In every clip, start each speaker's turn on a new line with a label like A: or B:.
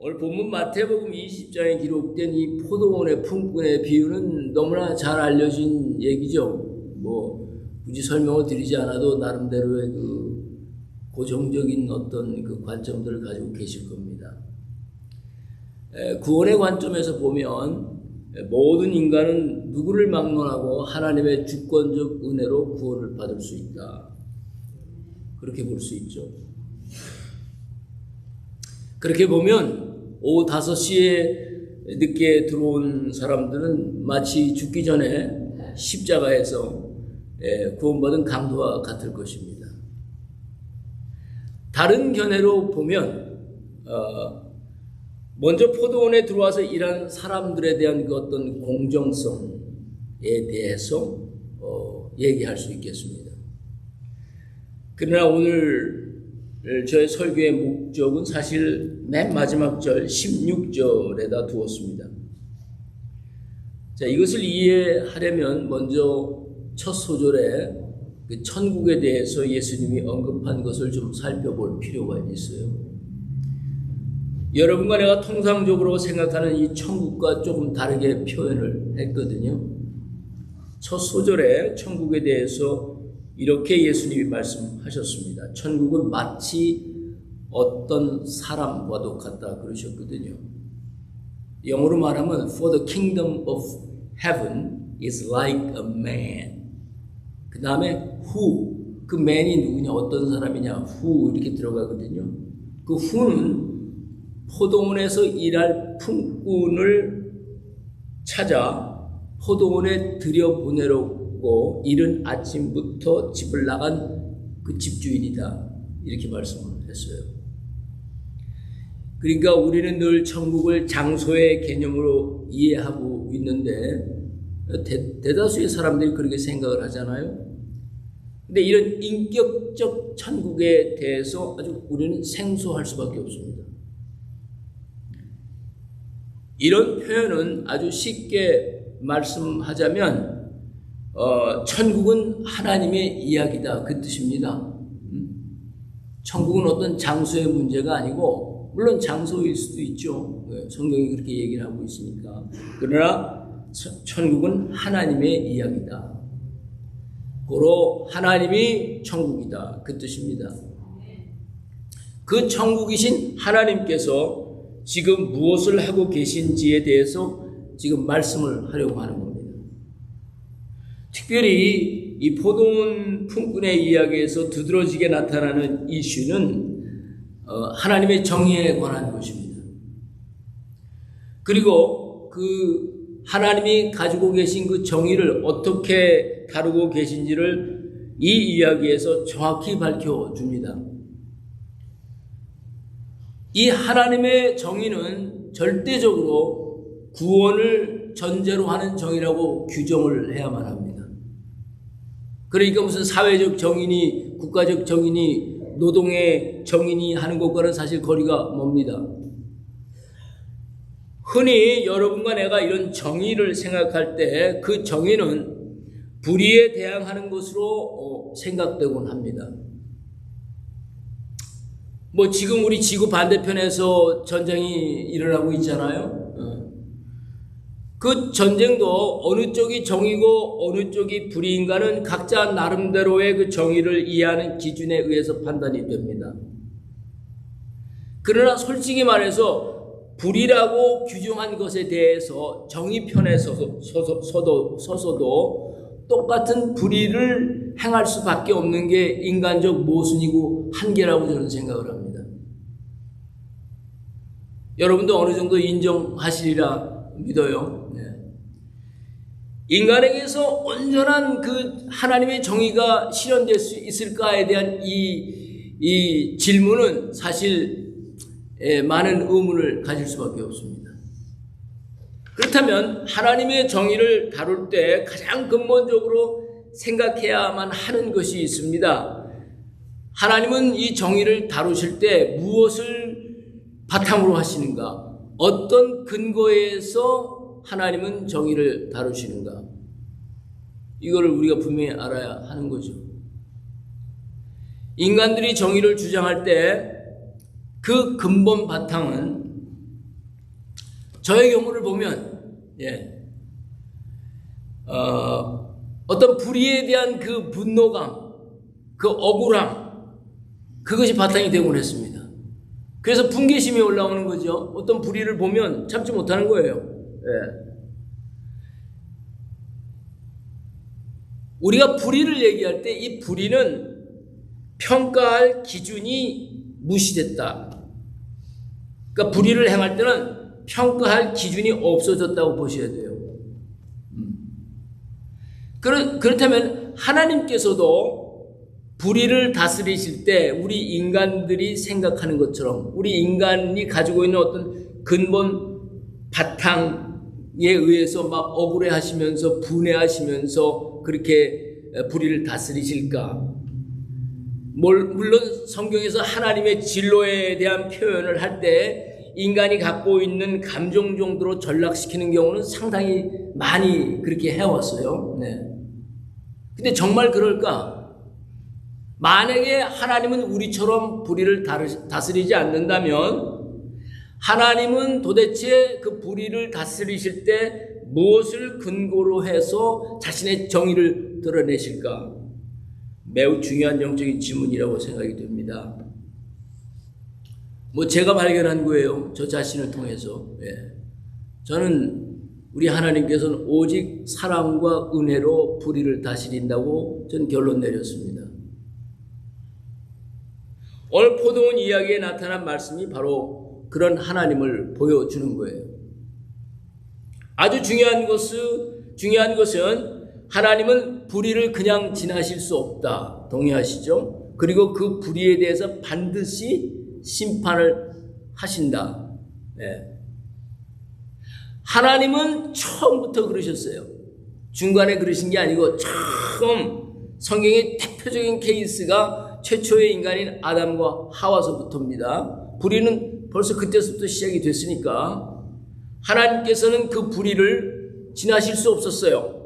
A: 오늘 본문 마태복음 20장에 기록된 이 포도원의 품꾼의 비유는 너무나 잘 알려진 얘기죠. 굳이 설명을 드리지 않아도 나름대로의 그 고정적인 어떤 그 관점들을 가지고 계실 겁니다. 구원의 관점에서 보면 모든 인간은 누구를 막론하고 하나님의 주권적 은혜로 구원을 받을 수 있다. 그렇게 볼 수 있죠. 그렇게 보면 오후 5시에 늦게 들어온 사람들은 마치 죽기 전에 십자가에서 구원받은 강도와 같을 것입니다. 다른 견해로 보면 먼저 포도원에 들어와서 일한 사람들에 대한 그 어떤 공정성에 대해서 얘기할 수 있겠습니다. 그러나 오늘 저의 설교의 목적은 사실 맨 마지막 절 16절에다 두었습니다. 자, 이것을 이해하려면 먼저 첫 소절에 그 천국에 대해서 예수님이 언급한 것을 좀 살펴볼 필요가 있어요. 여러분과 내가 통상적으로 생각하는 이 천국과 조금 다르게 표현을 했거든요. 첫 소절에 천국에 대해서 이렇게 예수님이 말씀하셨습니다. 천국은 마치 어떤 사람과도 같다 그러셨거든요. 영어로 말하면 For the kingdom of heaven is like a man. 그 다음에 who, 그 man이 누구냐, 어떤 사람이냐, who 이렇게 들어가거든요. 그 who는 포도원에서 일할 품꾼을 찾아 포도원에 들여보내려고 이른 아침부터 집을 나간 그 집주인이다. 이렇게 말씀을 했어요. 그러니까 우리는 늘 천국을 장소의 개념으로 이해하고 있는데 대다수의 사람들이 그렇게 생각을 하잖아요. 근데 이런 인격적 천국에 대해서 아주 우리는 생소할 수밖에 없습니다. 이런 표현은 아주 쉽게 말씀하자면 천국은 하나님의 이야기다 그 뜻입니다. 천국은 어떤 장소의 문제가 아니고 물론 장소일 수도 있죠. 성경이 그렇게 얘기를 하고 있으니까. 그러나 천국은 하나님의 이야기다. 고로 하나님이 천국이다 그 뜻입니다. 그 천국이신 하나님께서 지금 무엇을 하고 계신지에 대해서 지금 말씀을 하려고 하는 겁니다. 특별히 이 포도원 품꾼의 이야기에서 두드러지게 나타나는 이슈는 하나님의 정의에 관한 것입니다. 그리고 그 하나님이 가지고 계신 그 정의를 어떻게 다루고 계신지를 이 이야기에서 정확히 밝혀줍니다. 이 하나님의 정의는 절대적으로 구원을 전제로 하는 정의라고 규정을 해야만 합니다. 그러니까 무슨 사회적 정의니 국가적 정의니 노동의 정의니 하는 것과는 사실 거리가 멉니다. 흔히 여러분과 내가 이런 정의를 생각할 때 그 정의는 불의에 대항하는 것으로 생각되곤 합니다. 지금 우리 지구 반대편에서 전쟁이 일어나고 있잖아요. 그 전쟁도 어느 쪽이 정의고 어느 쪽이 불의인가는 각자 나름대로의 그 정의를 이해하는 기준에 의해서 판단이 됩니다. 그러나 솔직히 말해서 불의라고 규정한 것에 대해서 정의 편에 서서도 똑같은 불의를 행할 수밖에 없는 게 인간적 모순이고 한계라고 저는 생각을 합니다. 여러분도 어느 정도 인정하시리라 믿어요. 네. 인간에게서 온전한 그 하나님의 정의가 실현될 수 있을까에 대한 이 질문은 사실 많은 의문을 가질 수밖에 없습니다. 그렇다면 하나님의 정의를 다룰 때 가장 근본적으로 생각해야만 하는 것이 있습니다. 하나님은 이 정의를 다루실 때 무엇을 바탕으로 하시는가? 어떤 근거에서 하나님은 정의를 다루시는가? 이거를 우리가 분명히 알아야 하는 거죠. 인간들이 정의를 주장할 때 그 근본 바탕은 저의 경우를 보면 어떤 불의에 대한 그 분노감, 그 억울함, 그것이 바탕이 되곤 했습니다. 그래서 분개심이 올라오는 거죠. 어떤 불의를 보면 참지 못하는 거예요. 우리가 불의를 얘기할 때 이 불의는 평가할 기준이 무시됐다. 그러니까 불의를 행할 때는 평가할 기준이 없어졌다고 보셔야 돼요. 그렇다면 하나님께서도 불의를 다스리실 때 우리 인간들이 생각하는 것처럼 우리 인간이 가지고 있는 어떤 근본 바탕에 의해서 막 억울해하시면서 분해하시면서 그렇게 불의를 다스리실까? 물론 성경에서 하나님의 진로에 대한 표현을 할 때 인간이 갖고 있는 감정 정도로 전락시키는 경우는 상당히 많이 그렇게 해왔어요. 근데 정말 그럴까? 만약에 하나님은 우리처럼 불의를 다스리지 않는다면 하나님은 도대체 그 불의를 다스리실 때 무엇을 근거로 해서 자신의 정의를 드러내실까? 매우 중요한 영적인 질문이라고 생각이 됩니다. 제가 발견한 거예요. 저 자신을 통해서. 저는 우리 하나님께서는 오직 사랑과 은혜로 불의를 다스린다고 저는 결론 내렸습니다. 오늘 포도원 이야기에 나타난 말씀이 바로 그런 하나님을 보여주는 거예요. 아주 중요한 것은 하나님은 불의를 그냥 지나실 수 없다. 동의하시죠? 그리고 그 불의에 대해서 반드시 심판을 하신다. 하나님은 처음부터 그러셨어요. 중간에 그러신 게 아니고 처음 성경의 대표적인 케이스가 최초의 인간인 아담과 하와서부터입니다. 불의는 벌써 그때서부터 시작이 됐으니까 하나님께서는 그 불의를 지나실 수 없었어요.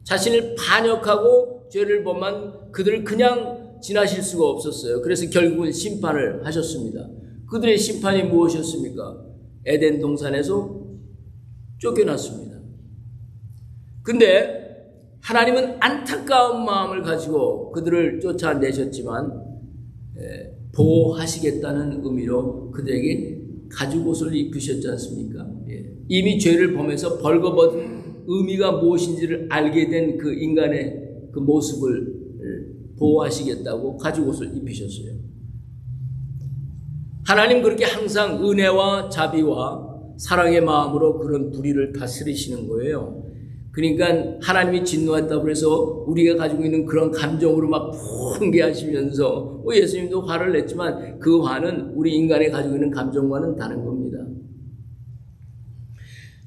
A: 자신을 반역하고 죄를 범한 그들을 그냥 지나실 수가 없었어요. 그래서 결국은 심판을 하셨습니다. 그들의 심판이 무엇이었습니까? 에덴 동산에서 쫓겨났습니다. 근데 하나님은 안타까운 마음을 가지고 그들을 쫓아내셨지만 보호하시겠다는 의미로 그들에게 가죽옷을 입히셨지 않습니까? 이미 죄를 범해서 벌거벗은 의미가 무엇인지를 알게 된 그 인간의 그 모습을 보호하시겠다고 가죽옷을 입히셨어요. 하나님 그렇게 항상 은혜와 자비와 사랑의 마음으로 그런 불의를 다스리시는 거예요. 그러니까 하나님이 진노했다고 해서 우리가 가지고 있는 그런 감정으로 막 분개하시면서 예수님도 화를 냈지만 그 화는 우리 인간이 가지고 있는 감정과는 다른 겁니다.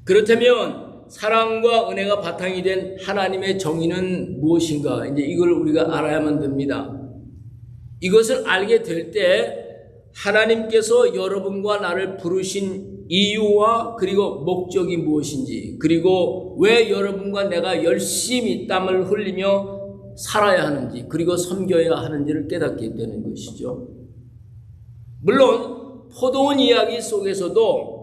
A: 그렇다면 사랑과 은혜가 바탕이 된 하나님의 정의는 무엇인가? 이제 이걸 우리가 알아야만 됩니다. 이것을 알게 될 때 하나님께서 여러분과 나를 부르신 이유와 그리고 목적이 무엇인지, 그리고 왜 여러분과 내가 열심히 땀을 흘리며 살아야 하는지, 그리고 섬겨야 하는지를 깨닫게 되는 것이죠. 물론 포도원 이야기 속에서도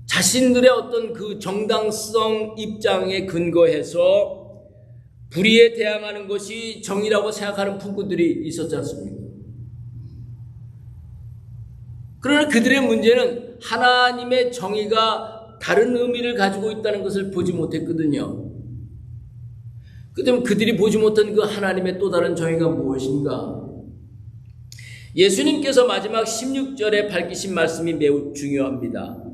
A: 자신들의 어떤 그 정당성 입장에 근거해서 불의에 대항하는 것이 정의라고 생각하는 풍구들이 있었지 않습니까? 그러나 그들의 문제는 하나님의 정의가 다른 의미를 가지고 있다는 것을 보지 못했거든요. 그렇다면 그들이 보지 못한 그 하나님의 또 다른 정의가 무엇인가? 예수님께서 마지막 16절에 밝히신 말씀이 매우 중요합니다.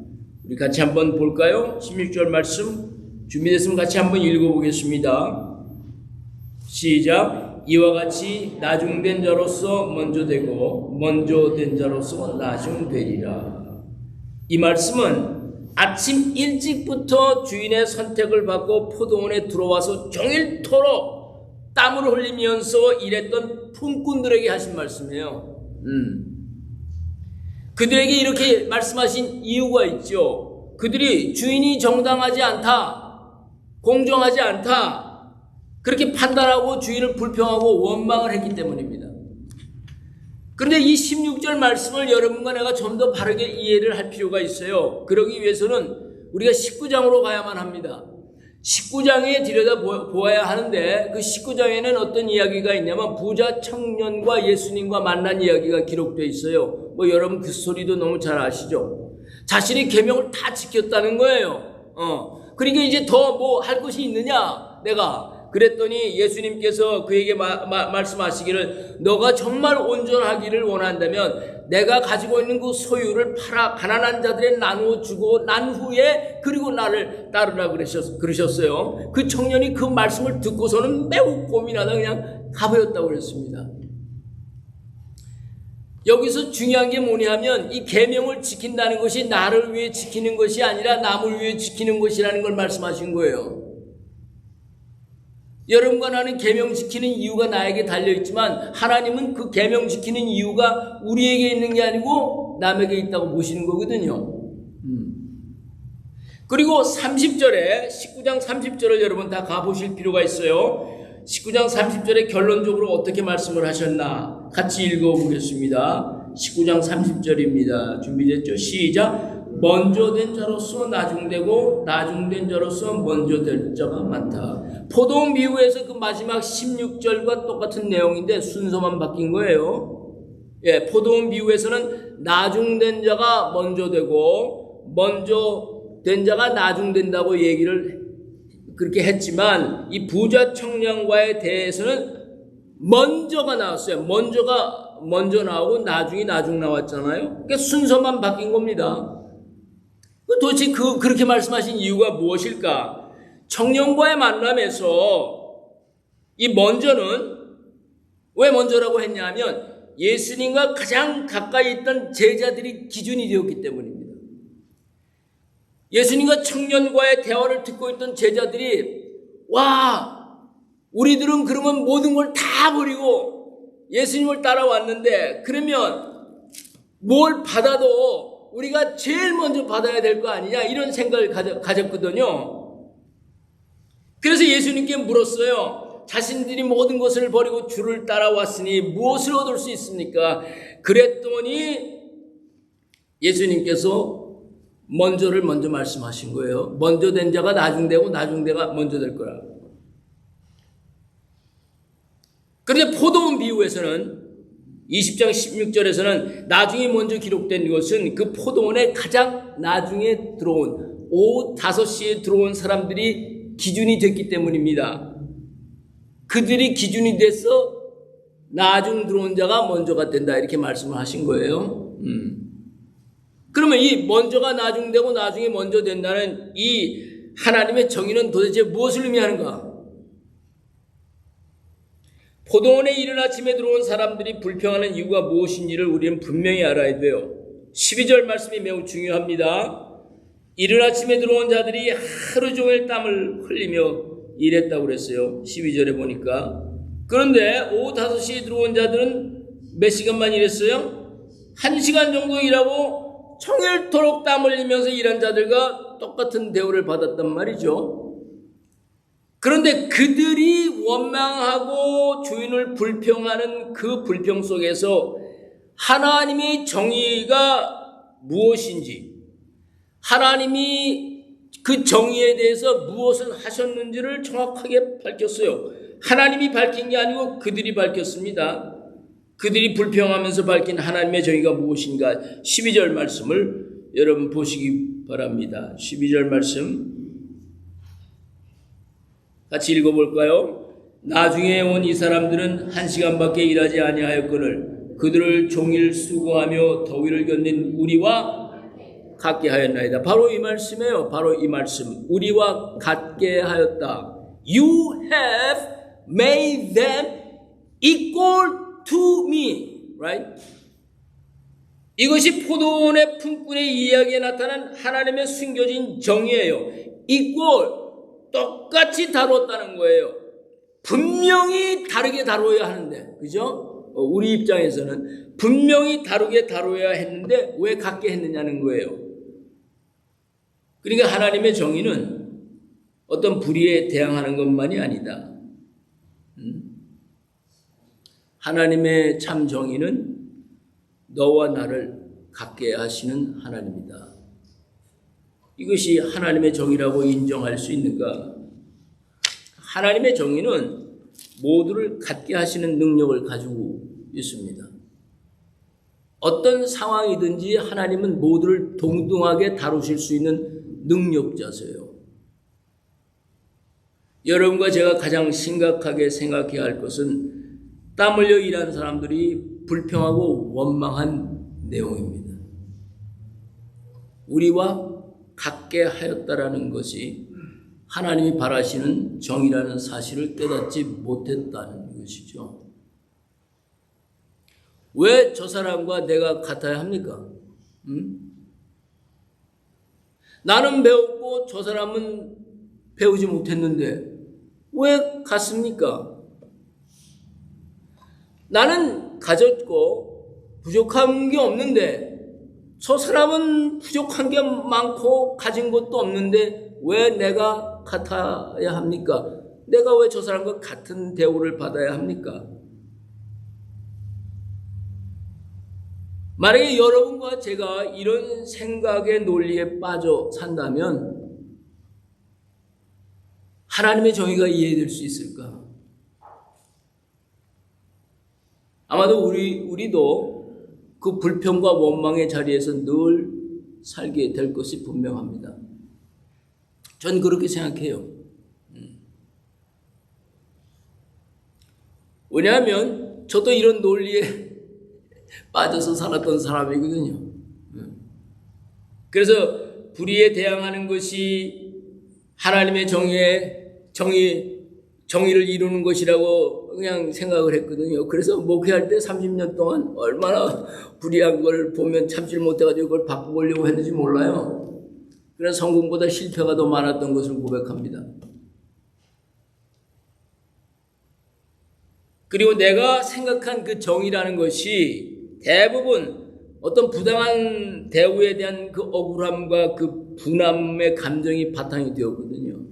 A: 우리 같이 한번 볼까요? 16절 말씀 준비됐으면 같이 한번 읽어보겠습니다. 시작. 이와 같이 나중된 자로서 먼저 되고 먼저 된 자로서 나중되리라. 이 말씀은 아침 일찍부터 주인의 선택을 받고 포도원에 들어와서 종일토록 땀을 흘리면서 일했던 품꾼들에게 하신 말씀이에요. 그들에게 이렇게 말씀하신 이유가 있죠. 그들이 주인이 정당하지 않다, 공정하지 않다, 그렇게 판단하고 주인을 불평하고 원망을 했기 때문입니다. 그런데 이 16절 말씀을 여러분과 내가 좀 더 바르게 이해를 할 필요가 있어요. 그러기 위해서는 우리가 19장으로 가야만 합니다. 19장에 들여다보아야 하는데 그 19장에는 어떤 이야기가 있냐면 부자 청년과 예수님과 만난 이야기가 기록되어 있어요. 뭐 여러분 그 스토리도 너무 잘 아시죠? 자신이 계명을 다 지켰다는 거예요. 그러니까 이제 더 뭐 할 것이 있느냐 내가. 그랬더니 예수님께서 그에게 말씀하시기를 너가 정말 온전하기를 원한다면 내가 가지고 있는 그 소유를 팔아 가난한 자들에 나누어 주고 난 후에 그리고 나를 따르라 그러셨어요. 그 청년이 그 말씀을 듣고서는 매우 고민하다 그냥 가버렸다고 그랬습니다. 여기서 중요한 게 뭐냐면 이 계명을 지킨다는 것이 나를 위해 지키는 것이 아니라 남을 위해 지키는 것이라는 걸 말씀하신 거예요. 여러분과 나는 계명 지키는 이유가 나에게 달려있지만 하나님은 그 계명 지키는 이유가 우리에게 있는 게 아니고 남에게 있다고 보시는 거거든요. 그리고 30절에 19장 30절을 여러분 다 가보실 필요가 있어요. 19장 30절에 결론적으로 어떻게 말씀을 하셨나 같이 읽어보겠습니다. 19장 30절입니다. 준비됐죠? 시작. 먼저 된 자로서 나중되고 나중된 자로서 먼저 될 자가 많다. 포도원 비유에서 그 마지막 16절과 똑같은 내용인데 순서만 바뀐 거예요. 예, 포도원 비유에서는 나중된 자가 먼저 되고 먼저 된 자가 나중된다고 얘기를 그렇게 했지만 이 부자 청년과에 대해서는 먼저가 나왔어요. 먼저가 먼저 나오고 나중이 나중 나왔잖아요. 그러니까 순서만 바뀐 겁니다. 도대체 그렇게 말씀하신 이유가 무엇일까? 청년과의 만남에서 이 먼저는 왜 먼저라고 했냐면 예수님과 가장 가까이 있던 제자들이 기준이 되었기 때문입니다. 예수님과 청년과의 대화를 듣고 있던 제자들이 와, 우리들은 그러면 모든 걸 다 버리고 예수님을 따라왔는데 그러면 뭘 받아도 우리가 제일 먼저 받아야 될 거 아니냐 이런 생각을 가졌거든요. 그래서 예수님께 물었어요. 자신들이 모든 것을 버리고 주를 따라왔으니 무엇을 얻을 수 있습니까? 그랬더니 예수님께서 먼저를 먼저 말씀하신 거예요. 먼저 된 자가 나중되고 나중대가 먼저 될 거라. 그런데 포도원 비유에서는 20장 16절에서는 나중에 먼저 기록된 것은 그 포도원에 가장 나중에 들어온 오후 5시에 들어온 사람들이 기준이 됐기 때문입니다. 그들이 기준이 돼서 나중 들어온 자가 먼저가 된다 이렇게 말씀을 하신 거예요. 그러면 이 먼저가 나중 되고 나중에 먼저 된다는 이 하나님의 정의는 도대체 무엇을 의미하는가? 포도원에 이른 아침에 들어온 사람들이 불평하는 이유가 무엇인지를 우리는 분명히 알아야 돼요. 12절 말씀이 매우 중요합니다. 이른 아침에 들어온 자들이 하루 종일 땀을 흘리며 일했다고 그랬어요. 12절에 보니까. 그런데 오후 5시에 들어온 자들은 몇 시간만 일했어요? 1시간 정도 일하고 청일토록 땀 흘리면서 일한 자들과 똑같은 대우를 받았단 말이죠. 그런데 그들이 원망하고 주인을 불평하는 그 불평 속에서 하나님의 정의가 무엇인지, 하나님이 그 정의에 대해서 무엇을 하셨는지를 정확하게 밝혔어요. 하나님이 밝힌 게 아니고 그들이 밝혔습니다. 그들이 불평하면서 밝힌 하나님의 정의가 무엇인가? 12절 말씀을 여러분 보시기 바랍니다. 12절 말씀 같이 읽어볼까요? 나중에 온 이 사람들은 1시간밖에 일하지 아니하였거늘 그들을 종일 수고하며 더위를 견딘 우리와 같게 하였나이다. 바로 이 말씀이에요. 바로 이 말씀. 우리와 같게 하였다. You have made them equal to me. Right? 이것이 포도원의 품꾼의 이야기에 나타난 하나님의 숨겨진 정의예요. equal. 똑같이 다뤘다는 거예요. 분명히 다르게 다뤄야 하는데, 그죠? 우리 입장에서는 분명히 다르게 다뤄야 했는데 왜 같게 했느냐는 거예요. 그러니까 하나님의 정의는 어떤 불의에 대항하는 것만이 아니다. 하나님의 참 정의는 너와 나를 같게 하시는 하나님이다. 이것이 하나님의 정의라고 인정할 수 있는가? 하나님의 정의는 모두를 갖게 하시는 능력을 가지고 있습니다. 어떤 상황이든지 하나님은 모두를 동등하게 다루실 수 있는 능력자세요. 여러분과 제가 가장 심각하게 생각해야 할 것은 땀 흘려 일하는 사람들이 불평하고 원망한 내용입니다. 우리와 같게 하였다라는 것이 하나님이 바라시는 정의라는 사실을 깨닫지 못했다는 것이죠. 왜 저 사람과 내가 같아야 합니까? 나는 배웠고 저 사람은 배우지 못했는데 왜 같습니까? 나는 가졌고 부족한 게 없는데 저 사람은 부족한 게 많고 가진 것도 없는데 왜 내가 같아야 합니까? 내가 왜 저 사람과 같은 대우를 받아야 합니까? 만약에 여러분과 제가 이런 생각의 논리에 빠져 산다면 하나님의 정의가 이해될 수 있을까? 아마도 우리도 그 불평과 원망의 자리에서 늘 살게 될 것이 분명합니다. 전 그렇게 생각해요. 왜냐하면 저도 이런 논리에 빠져서 살았던 사람이거든요. 그래서 불의에 대항하는 것이 하나님의 정의를 이루는 것이라고 그냥 생각을 했거든요. 그래서 목회할 때 30년 동안 얼마나 불의한 걸 보면 참지를 못해가지고 그걸 바꿔보려고 했는지 몰라요. 그래서 성공보다 실패가 더 많았던 것을 고백합니다. 그리고 내가 생각한 그 정의라는 것이 대부분 어떤 부당한 대우에 대한 그 억울함과 그 분함의 감정이 바탕이 되었거든요.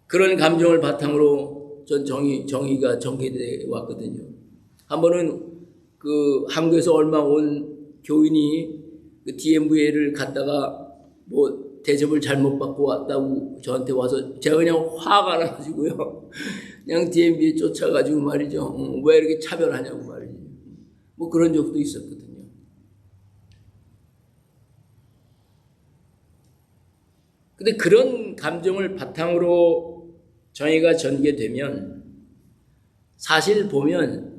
A: 그런 감정을 바탕으로 전 정의가 전개되어 왔거든요. 한 번은 그 한국에서 얼마 온 교인이 그 DMV를 갔다가 뭐 대접을 잘못 받고 왔다고 저한테 와서 제가 그냥 화가 나가지고요. 그냥 DMV에 쫓아가지고 말이죠. 왜 이렇게 차별하냐고 말이죠. 뭐 그런 적도 있었거든요. 근데 그런 감정을 바탕으로 정의가 전개되면 사실 보면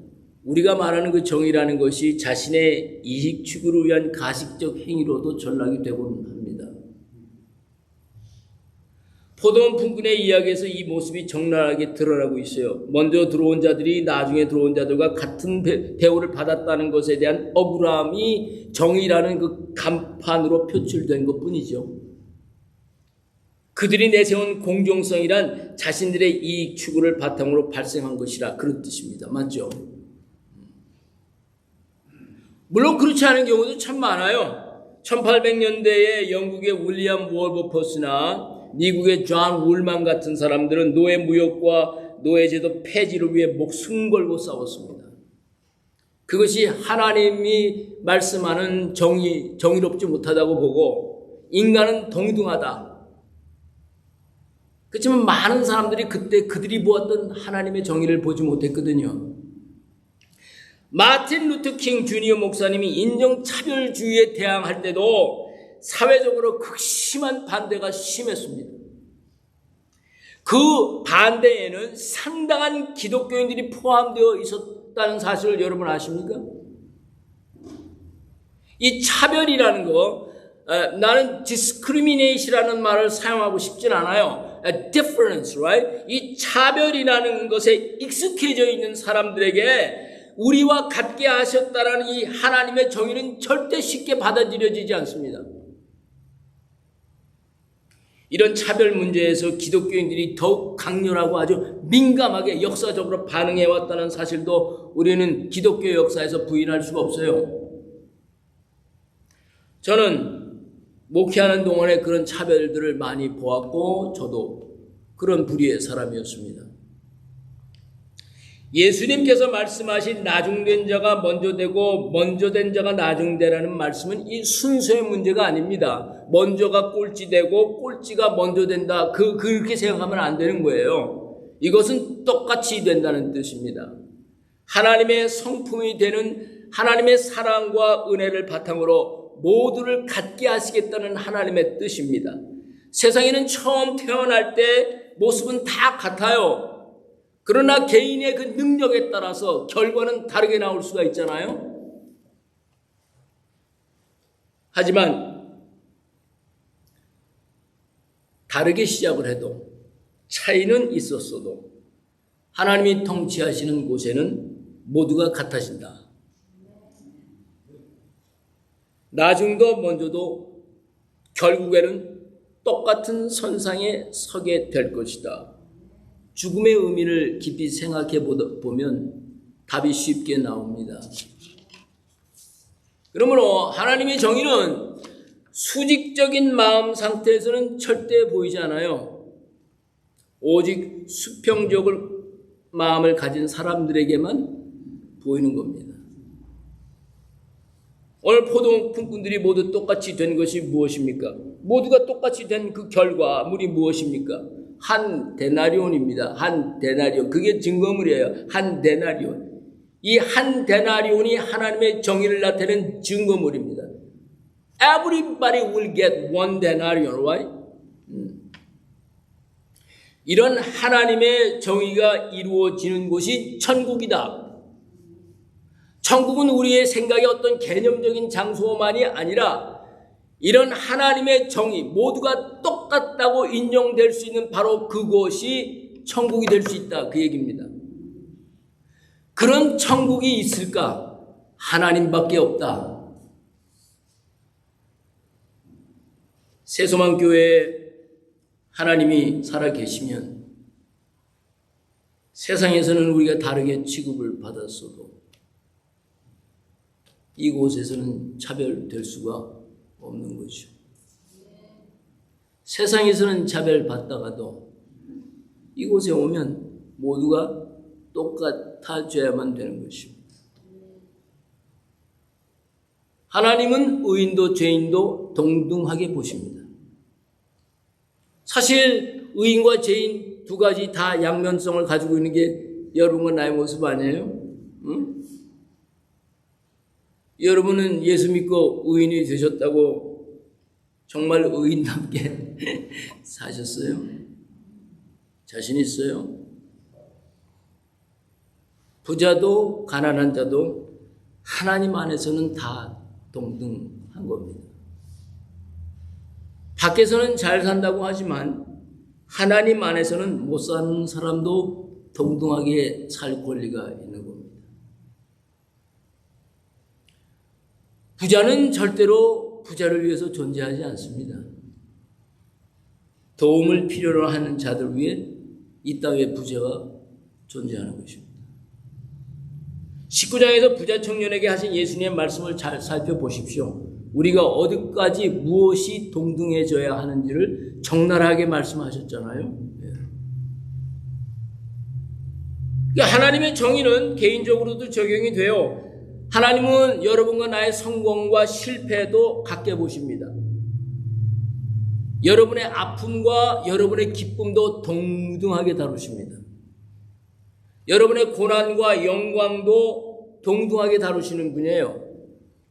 A: 우리가 말하는 그 정의라는 것이 자신의 이익 추구를 위한 가식적 행위로도 전락이 되곤 합니다. 포도원 품꾼의 이야기에서 이 모습이 적나라하게 드러나고 있어요. 먼저 들어온 자들이 나중에 들어온 자들과 같은 대우를 받았다는 것에 대한 억울함이 정의라는 그 간판으로 표출된 것뿐이죠. 그들이 내세운 공정성이란 자신들의 이익 추구를 바탕으로 발생한 것이라 그런 뜻입니다. 맞죠? 물론 그렇지 않은 경우도 참 많아요. 1800년대에 영국의 윌리엄 월버퍼스나 미국의 존 울만 같은 사람들은 노예 무역과 노예제도 폐지를 위해 목숨 걸고 싸웠습니다. 그것이 하나님이 말씀하는 정의롭지 못하다고 보고 인간은 동등하다. 그렇지만 많은 사람들이 그때 그들이 보았던 하나님의 정의를 보지 못했거든요. 마틴 루터 킹 주니어 목사님이 인종차별주의에 대항할 때도 사회적으로 극심한 반대가 심했습니다. 그 반대에는 상당한 기독교인들이 포함되어 있었다는 사실을 여러분 아십니까? 이 차별이라는 거, 나는 discrimination이라는 말을 사용하고 싶진 않아요. difference, right? 이 차별이라는 것에 익숙해져 있는 사람들에게 우리와 같게 하셨다라는 이 하나님의 정의는 절대 쉽게 받아들여지지 않습니다. 이런 차별 문제에서 기독교인들이 더욱 강렬하고 아주 민감하게 역사적으로 반응해왔다는 사실도 우리는 기독교 역사에서 부인할 수가 없어요. 저는 목회하는 동안에 그런 차별들을 많이 보았고 저도 그런 부류의 사람이었습니다. 예수님께서 말씀하신 나중된 자가 먼저 되고 먼저 된 자가 나중되라는 말씀은 이 순서의 문제가 아닙니다. 먼저가 꼴찌 되고 꼴찌가 먼저 된다. 그렇게 생각하면 안 되는 거예요. 이것은 똑같이 된다는 뜻입니다. 하나님의 성품이 되는 하나님의 사랑과 은혜를 바탕으로 모두를 갖게 하시겠다는 하나님의 뜻입니다. 세상에는 처음 태어날 때 모습은 다 같아요. 그러나 개인의 그 능력에 따라서 결과는 다르게 나올 수가 있잖아요. 하지만 다르게 시작을 해도 차이는 있었어도 하나님이 통치하시는 곳에는 모두가 같아진다. 나중도 먼저도 결국에는 똑같은 선상에 서게 될 것이다. 죽음의 의미를 깊이 생각해 보면 답이 쉽게 나옵니다. 그러므로 하나님의 정의는 수직적인 마음 상태에서는 절대 보이지 않아요. 오직 수평적인 마음을 가진 사람들에게만 보이는 겁니다. 오늘 포도 품꾼들이 모두 똑같이 된 것이 무엇입니까? 모두가 똑같이 된 그 결과물이 무엇입니까? 한 데나리온입니다. 한 데나리온. 그게 증거물이에요. 한 데나리온. 이 한 데나리온이 하나님의 정의를 나타내는 증거물입니다. Everybody will get one denarion, right? 이런 하나님의 정의가 이루어지는 곳이 천국이다. 천국은 우리의 생각의 어떤 개념적인 장소만이 아니라 이런 하나님의 정의, 모두가 똑같다고 인정될 수 있는 바로 그곳이 천국이 될 수 있다. 그 얘기입니다. 그런 천국이 있을까? 하나님밖에 없다. 새소망교회에 하나님이 살아계시면 세상에서는 우리가 다르게 취급을 받았어도 이곳에서는 차별될 수가 없는 거죠. 세상에서는 차별받다가도 이곳에 오면 모두가 똑같아져야만 되는 것입니다. 하나님은 의인도 죄인도 동등하게 보십니다. 사실 의인과 죄인 두 가지 다 양면성을 가지고 있는 게 여러분과 나의 모습 아니에요? 응? 여러분은 예수 믿고 의인이 되셨다고 정말 의인답게 사셨어요? 자신 있어요? 부자도 가난한 자도 하나님 안에서는 다 동등한 겁니다. 밖에서는 잘 산다고 하지만 하나님 안에서는 못 사는 사람도 동등하게 살 권리가 있는 겁니다. 부자는 절대로 부자를 위해서 존재하지 않습니다. 도움을 필요로 하는 자들 위해 이 땅에 부자가 존재하는 것입니다. 19장에서 부자 청년에게 하신 예수님의 말씀을 잘 살펴보십시오. 우리가 어디까지 무엇이 동등해져야 하는지를 적나라하게 말씀하셨잖아요. 그러니까 하나님의 정의는 개인적으로도 적용이 돼요. 하나님은 여러분과 나의 성공과 실패도 같게 보십니다. 여러분의 아픔과 여러분의 기쁨도 동등하게 다루십니다. 여러분의 고난과 영광도 동등하게 다루시는 분이에요.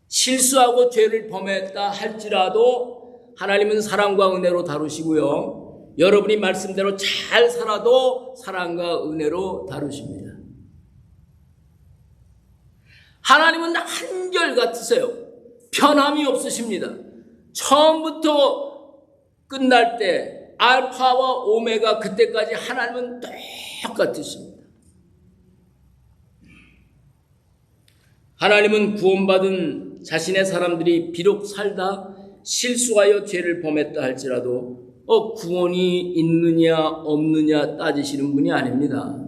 A: 실수하고 죄를 범했다 할지라도 하나님은 사랑과 은혜로 다루시고요. 여러분이 말씀대로 잘 살아도 사랑과 은혜로 다루십니다. 하나님은 한결같으세요. 변함이 없으십니다. 처음부터 끝날 때 알파와 오메가 그때까지 하나님은 똑같으십니다. 하나님은 구원받은 자신의 사람들이 비록 살다 실수하여 죄를 범했다 할지라도 구원이 있느냐 없느냐 따지시는 분이 아닙니다.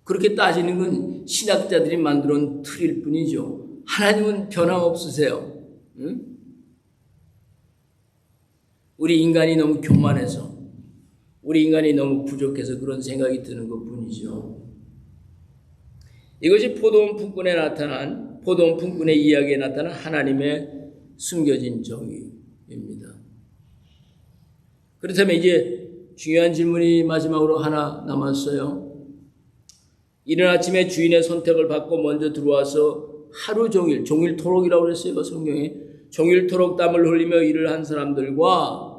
A: 그렇게 따지는 건 신학자들이 만들어 놓은 틀일 뿐이죠. 하나님은 변함없으세요. 응? 우리 인간이 너무 교만해서 우리 인간이 너무 부족해서 그런 생각이 드는 것 뿐이죠. 이것이 포도원 품꾼의 이야기에 나타난 하나님의 숨겨진 정의입니다. 그렇다면 이제 중요한 질문이 마지막으로 하나 남았어요. 이른 아침에 주인의 선택을 받고 먼저 들어와서 하루 종일토록이라고 그랬어요. 성경에. 종일토록 땀을 흘리며 일을 한 사람들과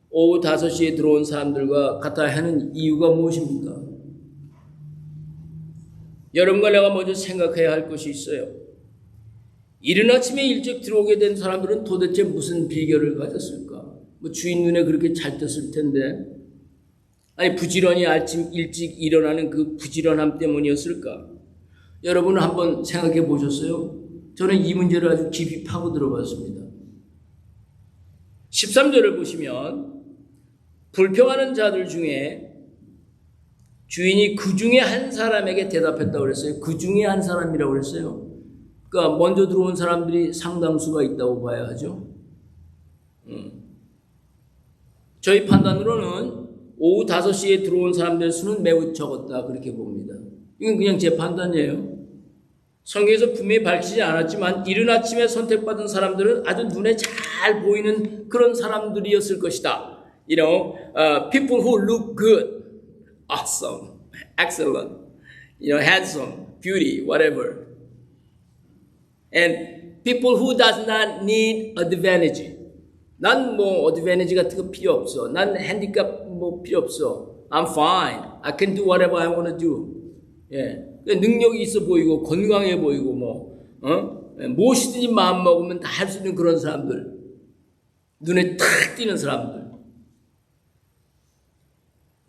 A: 오후 5시에 들어온 사람들과 같아 하는 이유가 무엇입니까? 여러분과 내가 먼저 생각해야 할 것이 있어요. 이른 아침에 일찍 들어오게 된 사람들은 도대체 무슨 비결을 가졌을까? 주인 눈에 그렇게 잘 떴을 텐데, 아니 부지런히 아침 일찍 일어나는 그 부지런함 때문이었을까? 여러분은 한번 생각해 보셨어요? 저는 이 문제를 아주 깊이 파고 들어봤습니다. 13절을 보시면 불평하는 자들 중에 주인이 그 중에 한 사람에게 대답했다고 그랬어요. 그 중에 한 사람이라고 그랬어요. 그러니까 먼저 들어온 사람들이 상당수가 있다고 봐야 하죠. 저희 판단으로는 오후 5시에 들어온 사람들 수는 매우 적었다 그렇게 봅니다. 이건 그냥 제 판단이에요. 성경에서 분명히 밝히지 않았지만 이른 아침에 선택받은 사람들은 아주 눈에 잘 보이는 그런 사람들이었을 것이다. People who look good, awesome, excellent, handsome, beauty, whatever. And people who does not need advantage. 난 advantage 같은 거 필요 없어. 난 핸디캡 필요 없어. I'm fine. I can do whatever I want to do. 예. 능력이 있어 보이고 건강해 보이고 무엇이든지 마음 먹으면 다 할 수 있는 그런 사람들, 눈에 탁 띄는 사람들,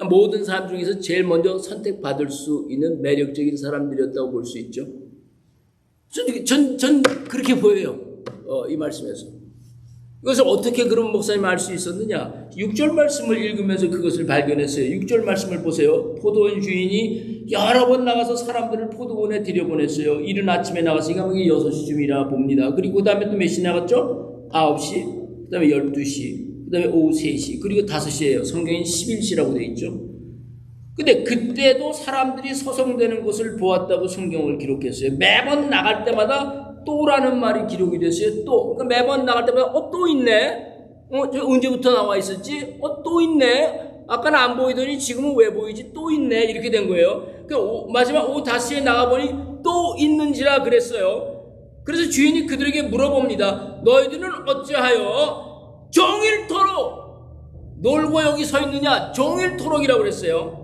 A: 모든 사람 중에서 제일 먼저 선택받을 수 있는 매력적인 사람들이었다고 볼 수 있죠. 전 그렇게 보여요. 이 말씀에서. 이것을 어떻게 그런 목사님 알 수 있었느냐? 6절 말씀을 읽으면서 그것을 발견했어요. 6절 말씀을 보세요. 포도원 주인이 여러 번 나가서 사람들을 포도원에 들여보냈어요. 이른 아침에 나갔으니까 이게 6시쯤이라 봅니다. 그리고 그 다음에 또 몇 시 나갔죠? 9시, 그 다음에 12시, 그 다음에 오후 3시, 그리고 5시예요. 성경엔 11시라고 되어 있죠. 근데 그때도 사람들이 서성대는 것을 보았다고 성경을 기록했어요. 매번 나갈 때마다 또라는 말이 기록이 됐어요. 또. 그러니까 매번 나갈 때마다 또 있네. 저 언제부터 나와 있었지? 또 있네. 아까는 안 보이더니 지금은 왜 보이지? 또 있네. 이렇게 된 거예요. 마지막 오후 5시에 나가보니 또 있는지라 그랬어요. 그래서 주인이 그들에게 물어봅니다. 너희들은 어찌하여 종일토록 놀고 여기 서 있느냐? 종일토록이라고 그랬어요.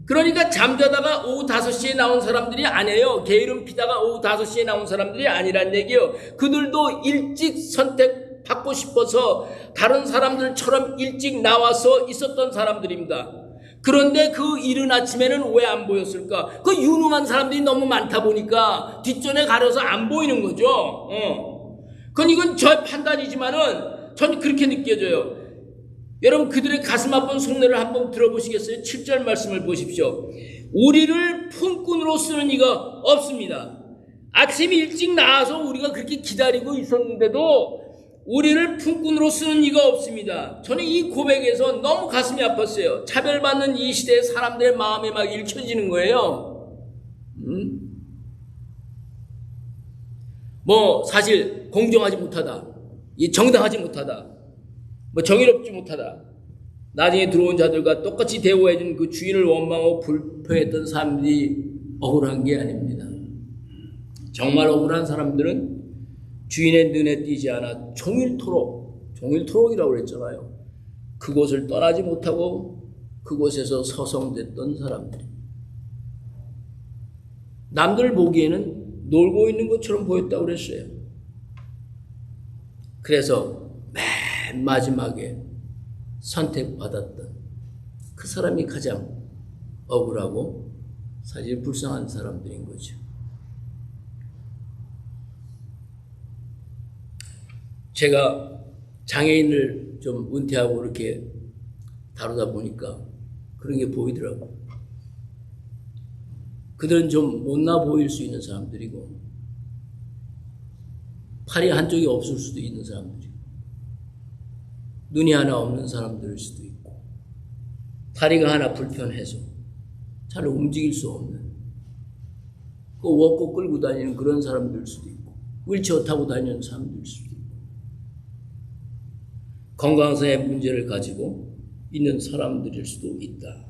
A: 그러니까 잠자다가 오후 5시에 나온 사람들이 아니에요. 게으름 피다가 오후 5시에 나온 사람들이 아니란 얘기예요. 그들도 일찍 선택받고 싶어서 다른 사람들처럼 일찍 나와서 있었던 사람들입니다. 그런데 그 이른 아침에는 왜 안 보였을까? 그 유능한 사람들이 너무 많다 보니까 뒷전에 가려서 안 보이는 거죠. 그건 이건 저의 판단이지만은 전 그렇게 느껴져요. 여러분 그들의 가슴 아픈 속내를 한번 들어보시겠어요? 7절 말씀을 보십시오. 우리를 품꾼으로 쓰는 이가 없습니다. 아침 일찍 나와서 우리가 그렇게 기다리고 있었는데도 우리를 품꾼으로 쓰는 이가 없습니다. 저는 이 고백에서 너무 가슴이 아팠어요. 차별받는 이 시대의 사람들의 마음에 막 읽혀지는 거예요. 사실 공정하지 못하다, 정당하지 못하다, 정의롭지 못하다. 나중에 들어온 자들과 똑같이 대우해준 그 주인을 원망하고 불평했던 사람들이 억울한 게 아닙니다. 정말 억울한 사람들은 주인의 눈에 띄지 않아 종일토록이라고 그랬잖아요. 그곳을 떠나지 못하고 그곳에서 서성댔던 사람들. 남들 보기에는 놀고 있는 것처럼 보였다고 그랬어요. 그래서 맨 마지막에 선택받았던 그 사람이 가장 억울하고 사실 불쌍한 사람들인 거죠. 제가 장애인을 좀 은퇴하고 이렇게 다루다 보니까 그런 게 보이더라고요. 그들은 좀 못나 보일 수 있는 사람들이고 팔이 한쪽이 없을 수도 있는 사람들이고 눈이 하나 없는 사람들일 수도 있고 다리가 하나 불편해서 잘 움직일 수 없는 그 워커 끌고 다니는 그런 사람들 수도 있고 휠체어 타고 다니는 사람들 수도 있고 건강상의 문제를 가지고 있는 사람들일 수도 있다.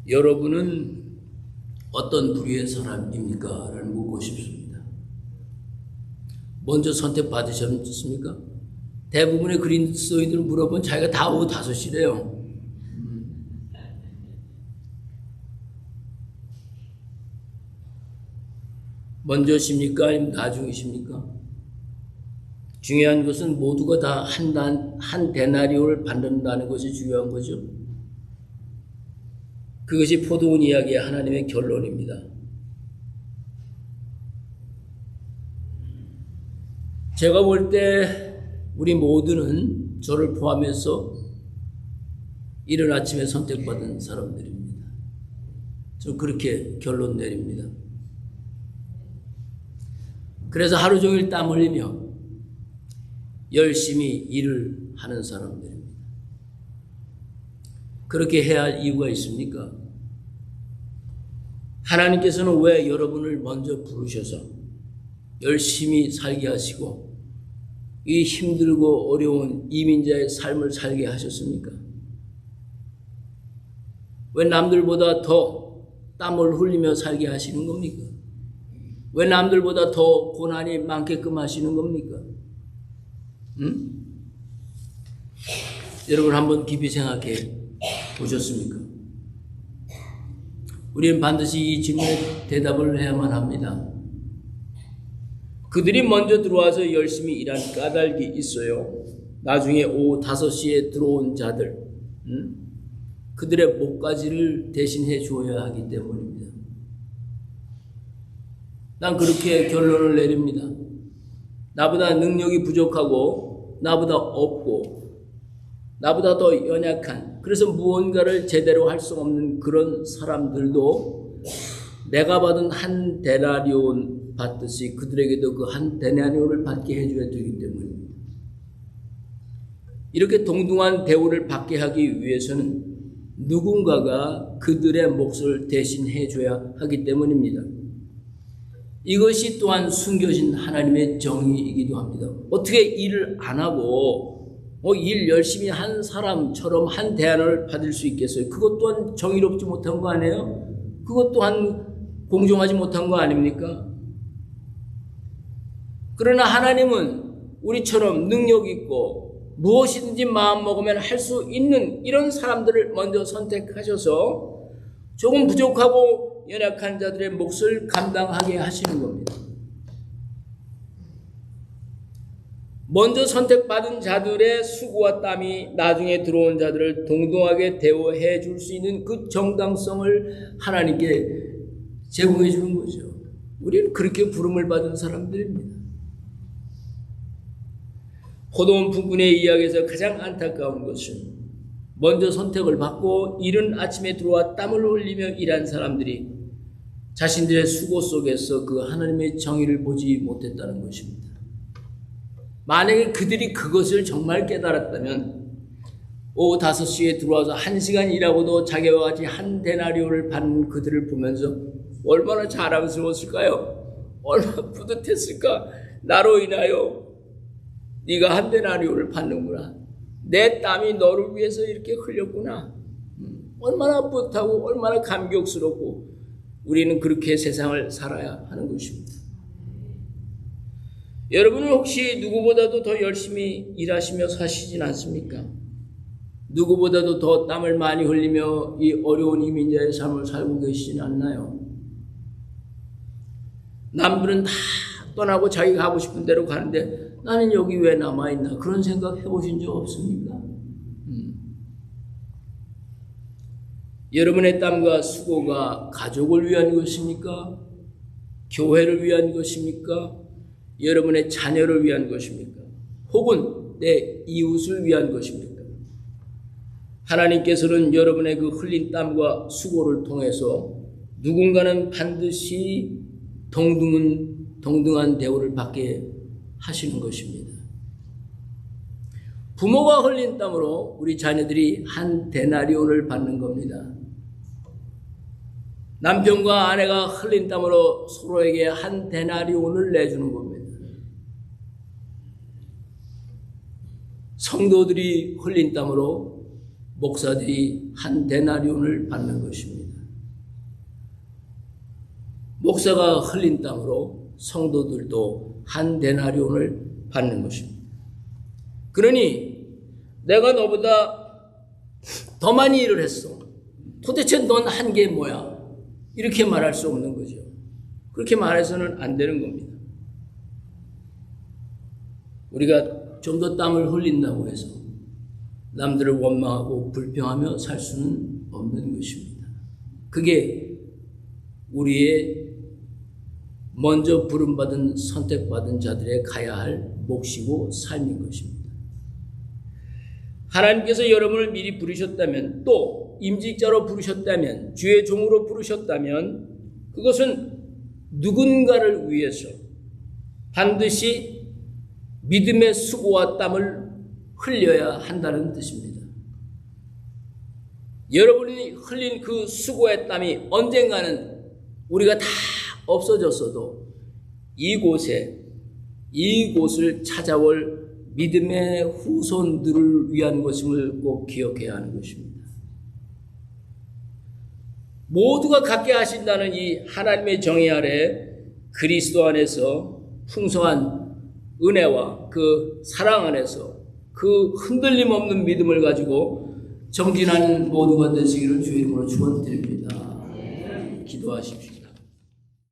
A: 여러분은 어떤 부류의 사람입니까? 라는 묻고 싶습니다. 먼저 선택받으셨습니까? 대부분의 그리스도인들은 물어보면 자기가 다 오후 5시래요. 먼저십니까? 아니면 나중이십니까? 중요한 것은 모두가 다 한 데나리오를 받는다는 것이 중요한 거죠. 그것이 포도원 이야기의 하나님의 결론입니다. 제가 볼 때 우리 모두는 저를 포함해서 이른 아침에 선택받은 사람들입니다. 저 그렇게 결론 내립니다. 그래서 하루 종일 땀 흘리며 열심히 일을 하는 사람들입니다. 그렇게 해야 할 이유가 있습니까? 하나님께서는 왜 여러분을 먼저 부르셔서 열심히 살게 하시고 이 힘들고 어려운 이민자의 삶을 살게 하셨습니까? 왜 남들보다 더 땀을 흘리며 살게 하시는 겁니까? 왜 남들보다 더 고난이 많게끔 하시는 겁니까? 여러분 한번 깊이 생각해 보셨습니까? 우리는 반드시 이 질문에 대답을 해야만 합니다. 그들이 먼저 들어와서 열심히 일한 까닭이 있어요. 나중에 오후 5시에 들어온 자들, 그들의 목까지를 대신해 주어야 하기 때문입니다. 난 그렇게 결론을 내립니다. 나보다 능력이 부족하고 나보다 없고 나보다 더 연약한, 그래서 무언가를 제대로 할 수 없는 그런 사람들도 내가 받은 한 데나리온 받듯이 그들에게도 그 한 데나리온을 받게 해줘야 되기 때문입니다. 이렇게 동등한 대우를 받게 하기 위해서는 누군가가 그들의 몫을 대신해 줘야 하기 때문입니다. 이것이 또한 숨겨진 하나님의 정의이기도 합니다. 어떻게 일을 안 하고 일 열심히 한 사람처럼 한 대안을 받을 수 있겠어요? 그것 또한 정의롭지 못한 거 아니에요? 그것 또한 공정하지 못한 거 아닙니까? 그러나 하나님은 우리처럼 능력 있고 무엇이든지 마음 먹으면 할 수 있는 이런 사람들을 먼저 선택하셔서 조금 부족하고 연약한 자들의 몫을 감당하게 하시는 겁니다. 먼저 선택받은 자들의 수고와 땀이 나중에 들어온 자들을 동등하게 대우해 줄 수 있는 그 정당성을 하나님께 제공해 주는 거죠. 우리는 그렇게 부름을 받은 사람들입니다. 포도원 품꾼의 이야기에서 가장 안타까운 것은 먼저 선택을 받고 이른 아침에 들어와 땀을 흘리며 일한 사람들이 자신들의 수고 속에서 그 하나님의 정의를 보지 못했다는 것입니다. 만약에 그들이 그것을 정말 깨달았다면 오후 5시에 들어와서 1시간 일하고도 자기와 같이 한 데나리온을 받는 그들을 보면서 얼마나 자랑스러웠을까요? 얼마나 뿌듯했을까? 나로 인하여 네가 한 데나리온을 받는구나. 내 땀이 너를 위해서 이렇게 흘렸구나. 얼마나 뿌듯하고 얼마나 감격스럽고 우리는 그렇게 세상을 살아야 하는 것입니다. 여러분은 혹시 누구보다도 더 열심히 일하시며 사시진 않습니까? 누구보다도 더 땀을 많이 흘리며 이 어려운 이민자의 삶을 살고 계시진 않나요? 남들은 다 떠나고 자기가 가고 싶은 대로 가는데 나는 여기 왜 남아있나? 그런 생각 해보신 적 없습니까? 여러분의 땀과 수고가 가족을 위한 것입니까? 교회를 위한 것입니까? 여러분의 자녀를 위한 것입니까? 혹은 내 이웃을 위한 것입니까? 하나님께서는 여러분의 그 흘린 땀과 수고를 통해서 누군가는 반드시 동등한 대우를 받게 하시는 것입니다. 부모가 흘린 땀으로 우리 자녀들이 한 데나리온을 받는 겁니다. 남편과 아내가 흘린 땀으로 서로에게 한 데나리온을 내주는 겁니다. 성도들이 흘린 땀으로 목사들이 한 데나리온을 받는 것입니다. 목사가 흘린 땀으로 성도들도 한 데나리온을 받는 것입니다. 그러니 내가 너보다 더 많이 일을 했어. 도대체 넌 한 게 뭐야? 이렇게 말할 수 없는 거죠. 그렇게 말해서는 안 되는 겁니다. 우리가 좀 더 땀을 흘린다고 해서 남들을 원망하고 불평하며 살 수는 없는 것입니다. 그게 우리의 먼저 부름받은 선택받은 자들의 가야 할 몫이고 삶인 것입니다. 하나님께서 여러분을 미리 부르셨다면, 또 임직자로 부르셨다면, 주의 종으로 부르셨다면 그것은 누군가를 위해서 반드시 믿음의 수고와 땀을 흘려야 한다는 뜻입니다. 여러분이 흘린 그 수고의 땀이 언젠가는 우리가 다 없어졌어도 이곳을 찾아올 믿음의 후손들을 위한 것임을 꼭 기억해야 하는 것입니다. 모두가 갖게 하신다는 이 하나님의 정의 아래 그리스도 안에서 풍성한 은혜와 그 사랑 안에서 그 흔들림 없는 믿음을 가지고 정진하는 모두가 되시기를 주의 이름으로 축원드립니다. 기도하십시오.